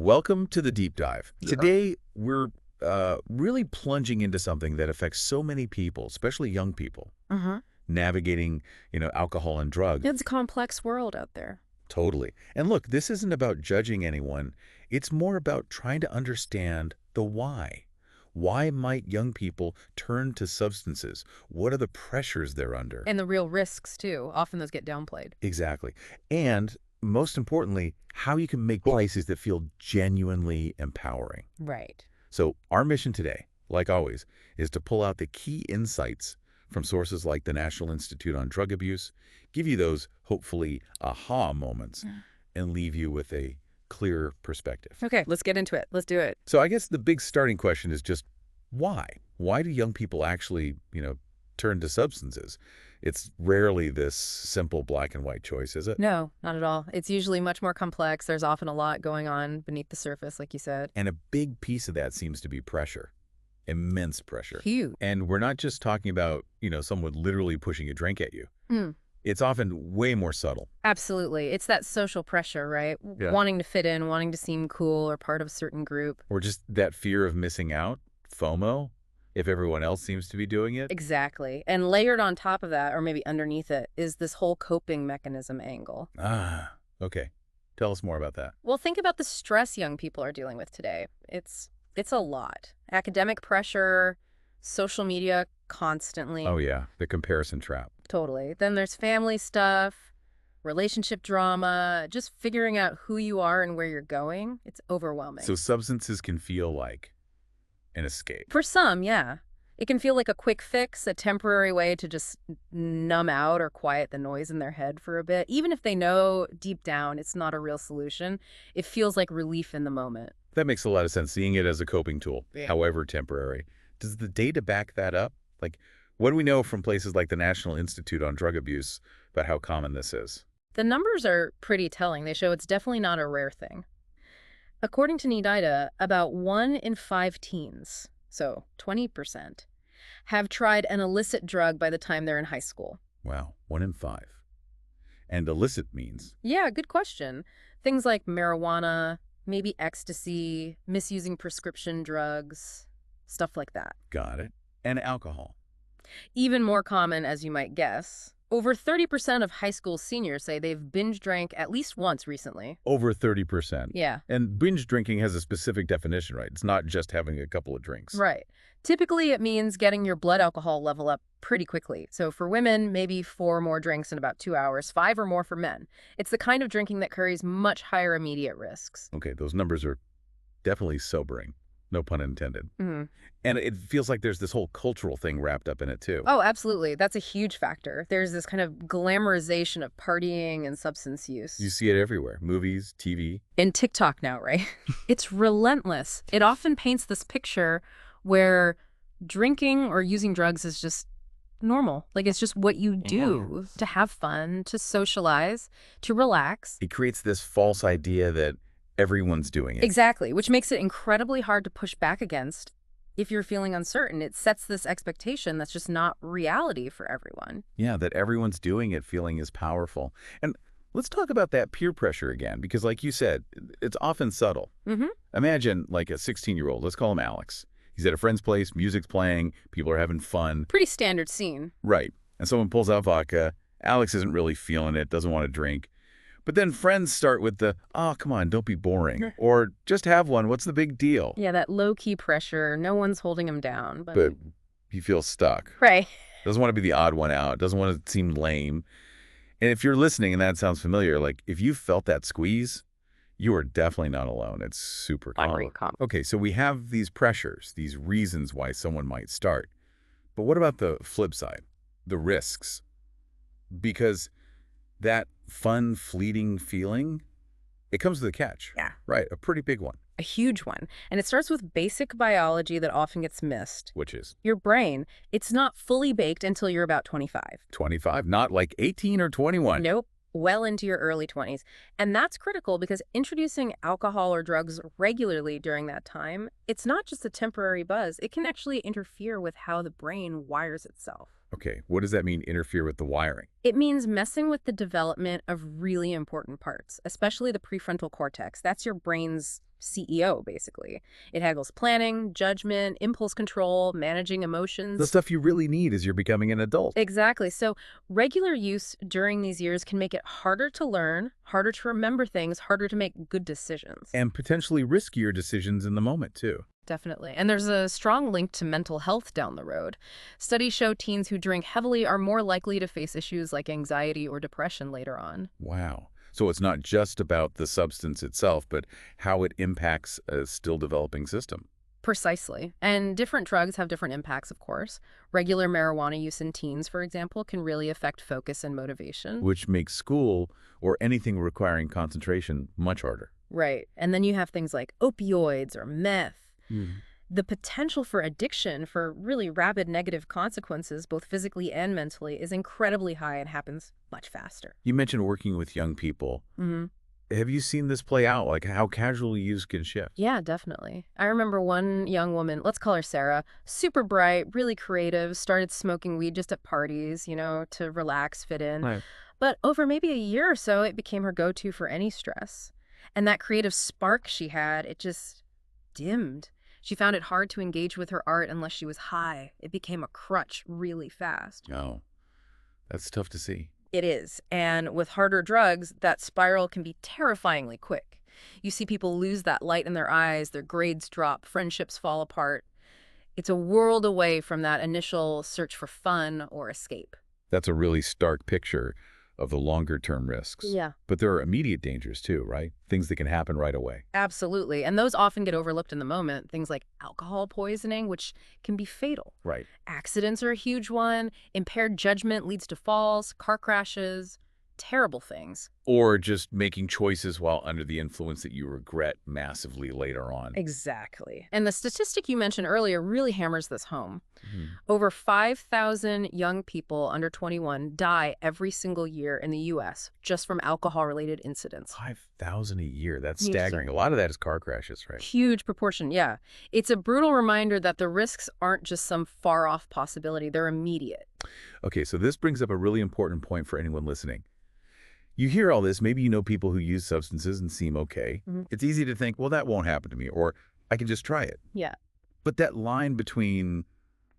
Welcome to the deep dive. Today, we're really plunging into something that affects so many people, especially young people, navigating, alcohol and drugs. It's a complex world out there. Totally. And look, this isn't about judging anyone. It's more about trying to understand the why. Why might young people turn to substances? What are the pressures they're under? And the real risks, too. Often those get downplayed. Exactly. And most importantly, how you can make places that feel genuinely empowering. Right. So our mission today, like always, is to pull out the key insights from sources like the National Institute on Drug Abuse, give you those, hopefully, aha moments, and leave you with a clear perspective. Okay, let's get into it. Let's do it. So I guess the big starting question is just why? Why do young people actually, turn to substances? It's rarely this simple black and white choice, is it? No, not at all. It's usually much more complex. There's often a lot going on beneath the surface, like you said. And a big piece of that seems to be pressure. Immense pressure. Huge. And we're not just talking about, someone literally pushing a drink at you. It's often way more subtle. Absolutely. It's that social pressure, right? Yeah. Wanting to fit in, wanting to seem cool or part of a certain group. Or just that fear of missing out, FOMO, if everyone else seems to be doing it. Exactly. And layered on top of that, or maybe underneath it, is this whole coping mechanism angle. Ah, okay. Tell us more about that. Well, think about the stress young people are dealing with today. It's a lot. Academic pressure, social media constantly. Oh, yeah, the comparison trap. Totally. Then there's family stuff, relationship drama, just figuring out who you are and where you're going. It's overwhelming. So substances can feel like an escape. For some, yeah. It can feel like a quick fix, a temporary way to just numb out or quiet the noise in their head for a bit. Even if they know deep down it's not a real solution, it feels like relief in the moment. That makes a lot of sense, seeing it as a coping tool, however temporary. Does the data back that up? Like, what do we know from places like the National Institute on Drug Abuse about how common this is? The numbers are pretty telling. They show it's definitely not a rare thing. According to NIDIDA, about 1 in 5 teens, so 20%, have tried an illicit drug by the time they're in high school. Wow, 1 in 5. And illicit means? Yeah, good question. Things like marijuana, maybe ecstasy, misusing prescription drugs, stuff like that. Got it. And alcohol? Even more common, as you might guess. Over 30% of high school seniors say they've binge drank at least once recently. Over 30%. Yeah. And binge drinking has a specific definition, right? It's not just having a couple of drinks. Right. Typically, it means getting your blood alcohol level up pretty quickly. So for women, maybe 4 more drinks in about 2 hours, 5 or more for men. It's the kind of drinking that carries much higher immediate risks. Okay, those numbers are definitely sobering. No pun intended. Mm-hmm. And it feels like there's this whole cultural thing wrapped up in it, too. Oh, absolutely. That's a huge factor. There's this kind of glamorization of partying and substance use. You see it everywhere. Movies, TV. And TikTok now, right? It's relentless. It often paints this picture where drinking or using drugs is just normal. Like, it's just what you do to have fun, to socialize, to relax. It creates this false idea that everyone's doing it. Exactly, which makes it incredibly hard to push back against if you're feeling uncertain. It sets this expectation that's just not reality for everyone. Yeah, that everyone's doing it feeling is powerful. And let's talk about that peer pressure again, because like you said, it's often subtle. Imagine like a 16-year-old, let's call him Alex. He's at a friend's place, music's playing, people are having fun. Pretty standard scene. Right. And someone pulls out vodka. Alex isn't really feeling it, doesn't want to drink. But then friends start with the, oh, come on, don't be boring. Or just have one, what's the big deal? Yeah, that low-key pressure. No one's holding him down. But he feels stuck. Right. Doesn't want to be the odd one out. Doesn't want to seem lame. And if you're listening and that sounds familiar, like if you felt that squeeze, you are definitely not alone. It's super common. Okay, so we have these pressures, these reasons why someone might start. But what about the flip side, the risks? Because that fun, fleeting feeling, it comes with a catch. Yeah. Right, a pretty big one. A huge one. And it starts with basic biology that often gets missed. Which is? Your brain. It's not fully baked until you're about 25. 25? Not like 18 or 21? Nope. Well into your early 20s. And that's critical because introducing alcohol or drugs regularly during that time, it's not just a temporary buzz. It can actually interfere with how the brain wires itself. Okay, what does that mean, interfere with the wiring? It means messing with the development of really important parts, especially the prefrontal cortex. That's your brain's CEO, basically. It handles planning, judgment, impulse control, managing emotions. The stuff you really need as you're becoming an adult. Exactly. So regular use during these years can make it harder to learn, harder to remember things, harder to make good decisions. And potentially riskier decisions in the moment, too. Definitely. And there's a strong link to mental health down the road. Studies show teens who drink heavily are more likely to face issues like anxiety or depression later on. Wow. So it's not just about the substance itself, but how it impacts a still developing system. Precisely. And different drugs have different impacts, of course. Regular marijuana use in teens, for example, can really affect focus and motivation. Which makes school or anything requiring concentration much harder. Right. And then you have things like opioids or meth. The potential for addiction, for really rapid negative consequences, both physically and mentally, is incredibly high and happens much faster. You mentioned working with young people. Have you seen this play out, like how casual use can shift? Yeah, definitely. I remember one young woman, let's call her Sarah, super bright, really creative, started smoking weed just at parties, to relax, fit in. Right. But over maybe a year or so, it became her go-to for any stress. And that creative spark she had, it just dimmed. She found it hard to engage with her art unless she was high. It became a crutch really fast. Oh, that's tough to see. It is. And with harder drugs, that spiral can be terrifyingly quick. You see people lose that light in their eyes, their grades drop, friendships fall apart. It's a world away from that initial search for fun or escape. That's a really stark picture of the longer-term risks. Yeah. But there are immediate dangers too, right? Things that can happen right away. Absolutely. And those often get overlooked in the moment. Things like alcohol poisoning, which can be fatal. Right. Accidents are a huge one. Impaired judgment leads to falls, car crashes, terrible things. Or just making choices while under the influence that you regret massively later on. Exactly. And the statistic you mentioned earlier really hammers this home. Over 5,000 young people under 21 die every single year in the U.S. just from alcohol-related incidents. 5,000 a year. That's Yes. staggering. A lot of that is car crashes, right? Huge proportion, yeah. It's a brutal reminder that the risks aren't just some far-off possibility. They're immediate. Okay, so this brings up a really important point for anyone listening. You hear all this, maybe you know people who use substances and seem okay. It's easy to think, well, that won't happen to me, or I can just try it. Yeah. But that line between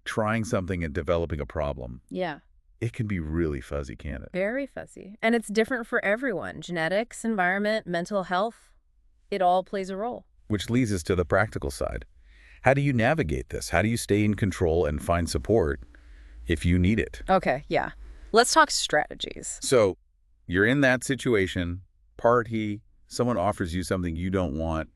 trying something and developing a problem, Yeah. it can be really fuzzy, can't it? Very fuzzy. And it's different for everyone. Genetics, environment, mental health, it all plays a role. Which leads us to the practical side. How do you navigate this? How do you stay in control and find support if you need it? Okay, yeah. Let's talk strategies. So you're in that situation, party, someone offers you something you don't want.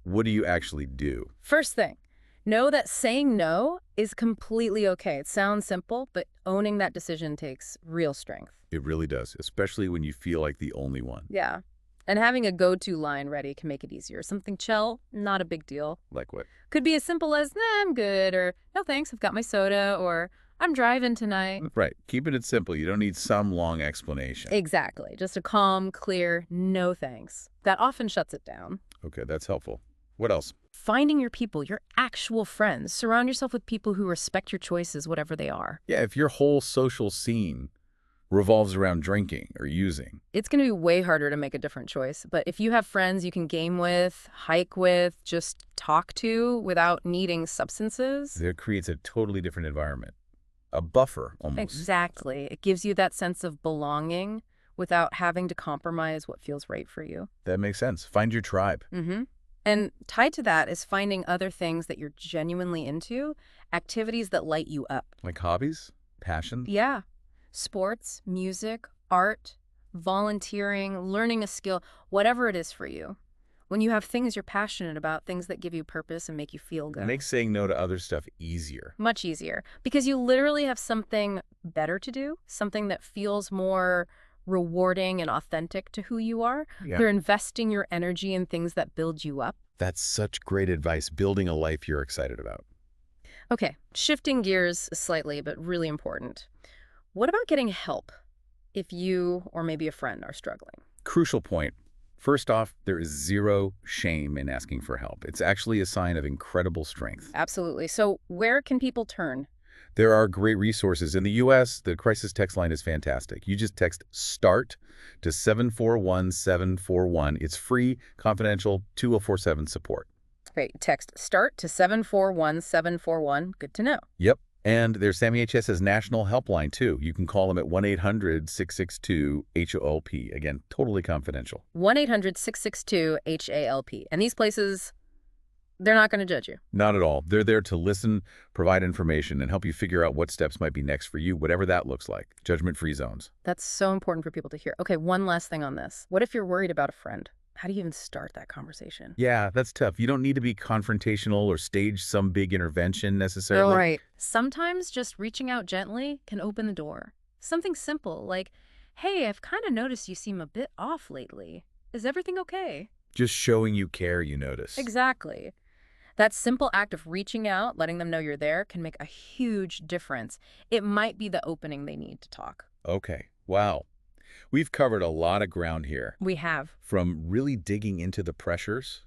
What do you actually do? First thing, know that saying no is completely okay. It sounds simple, but owning that decision takes real strength. It really does, especially when you feel like the only one. Yeah. And having a go-to line ready can make it easier. Something chill, not a big deal. Like what? Could be as simple as, nah, I'm good, or no thanks, I've got my soda, or I'm driving tonight. Right. Keeping it simple. You don't need some long explanation. Exactly. Just a calm, clear, no thanks. That often shuts it down. Okay, that's helpful. What else? Finding your people, your actual friends. Surround yourself with people who respect your choices, whatever they are. Yeah, if your whole social scene revolves around drinking or using, It's going to be way harder to make a different choice. But if you have friends you can game with, hike with, just talk to without needing substances. that creates a totally different environment. A buffer, almost. Exactly. It gives you that sense of belonging without having to compromise what feels right for you. That makes sense. Find your tribe. And tied to that is finding other things that you're genuinely into, activities that light you up. Like hobbies, passion. Yeah. Sports, music, art, volunteering, learning a skill, whatever it is for you. When you have things you're passionate about, things that give you purpose and make you feel good. Makes saying no to other stuff easier. Much easier. Because you literally have something better to do, something that feels more rewarding and authentic to who you are. Yeah. You're investing your energy in things that build you up. That's such great advice, building a life you're excited about. Okay, shifting gears slightly, but really important. What about getting help if you or maybe a friend are struggling? Crucial point. First off, there is zero shame in asking for help. It's actually a sign of incredible strength. Absolutely. So where can people turn? There are great resources. In the U.S., the crisis text line is fantastic. You just text START to 741-741. It's free, confidential, 2047 support. Great. Text START to 741-741. Good to know. Yep. And there's SAMHS's national helpline, too. You can call them at 1-800-662-HOLP. Again, totally confidential. 1-800-662-HALP. And these places, they're not going to judge you. Not at all. They're there to listen, provide information, and help you figure out what steps might be next for you, whatever that looks like. Judgment-free zones. That's so important for people to hear. Okay, one last thing on this. What if you're worried about a friend? How do you even start that conversation? Yeah, that's tough. You don't need to be confrontational or stage some big intervention necessarily. Oh, right. Sometimes just reaching out gently can open the door. Something simple like, hey, I've kind of noticed you seem a bit off lately. Is everything okay? Just showing you care, you notice. Exactly. That simple act of reaching out, letting them know you're there, can make a huge difference. It might be the opening they need to talk. Okay. Wow. We've covered a lot of ground here. We have. From really digging into the pressures,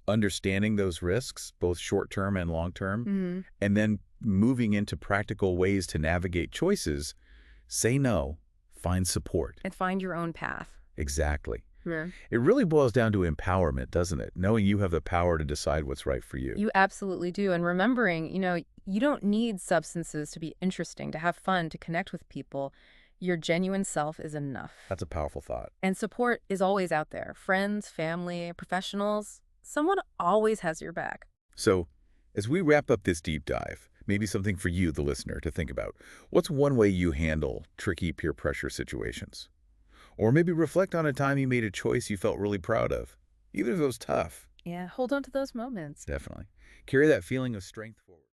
understanding those risks, both short-term and long-term, and then moving into practical ways to navigate choices. Say no, find support. And find your own path. Exactly. Yeah. It really boils down to empowerment, doesn't it? Knowing you have the power to decide what's right for you. You absolutely do. And remembering, you don't need substances to be interesting, to have fun, to connect with people. Your genuine self is enough. That's a powerful thought. And support is always out there. Friends, family, professionals, someone always has your back. So, as we wrap up this deep dive, maybe something for you, the listener, to think about. What's one way you handle tricky peer pressure situations? Or maybe reflect on a time you made a choice you felt really proud of, even if it was tough. Yeah, hold on to those moments. Definitely. Carry that feeling of strength forward.